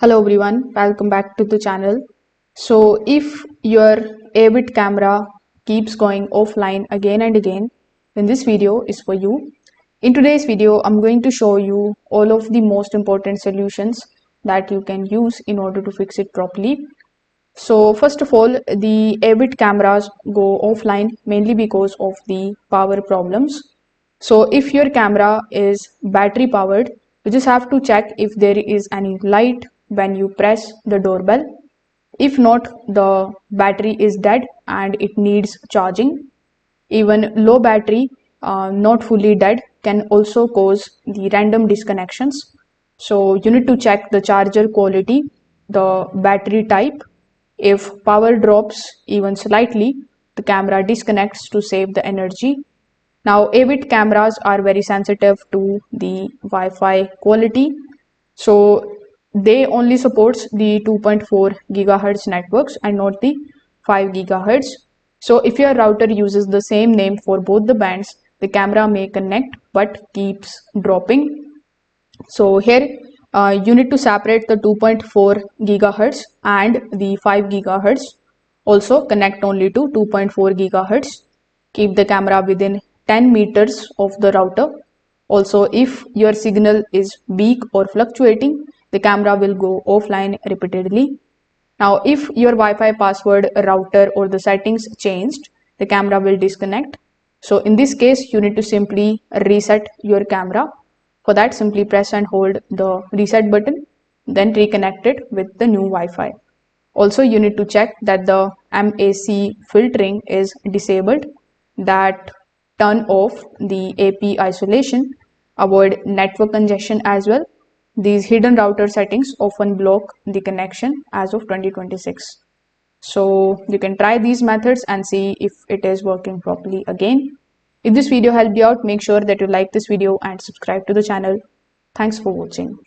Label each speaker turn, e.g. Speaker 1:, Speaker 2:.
Speaker 1: Hello everyone, welcome back to the channel. So if your Aiwit camera keeps going offline again and again, then this video is for you. In today's video, I'm going to show you all of the most important solutions that you can use in order to fix it properly. So first of all, the Aiwit cameras go offline mainly because of the power problems. So if your camera is battery powered, you just have to check if there is any light when you press the doorbell. If not, the battery is dead and it needs charging. Even low battery, not fully dead, can also cause the random disconnections. So you need to check the charger quality, the battery type. If power drops even slightly, the camera disconnects to save the energy. Now, Aiwit cameras are very sensitive to the Wi-Fi quality. So they only supports the 2.4 gigahertz networks and not the 5 gigahertz. So if your router uses the same name for both the bands, the camera may connect but keeps dropping. So here you need to separate the 2.4 gigahertz and the 5 gigahertz. Also connect only to 2.4 gigahertz. Keep the camera within 10 meters of the router. Also, if your signal is weak or fluctuating, the camera will go offline repeatedly. Now, if your Wi-Fi password, router or the settings changed, the camera will disconnect. So in this case, you need to simply reset your camera. For that, simply press and hold the reset button, then reconnect it with the new Wi-Fi. Also, you need to check that the MAC filtering is disabled, that turn off the AP isolation, avoid network congestion as well. These hidden router settings often block the connection as of 2026. So you can try these methods and see if it is working properly again. If this video helped you out, make sure that you like this video and subscribe to the channel. Thanks for watching.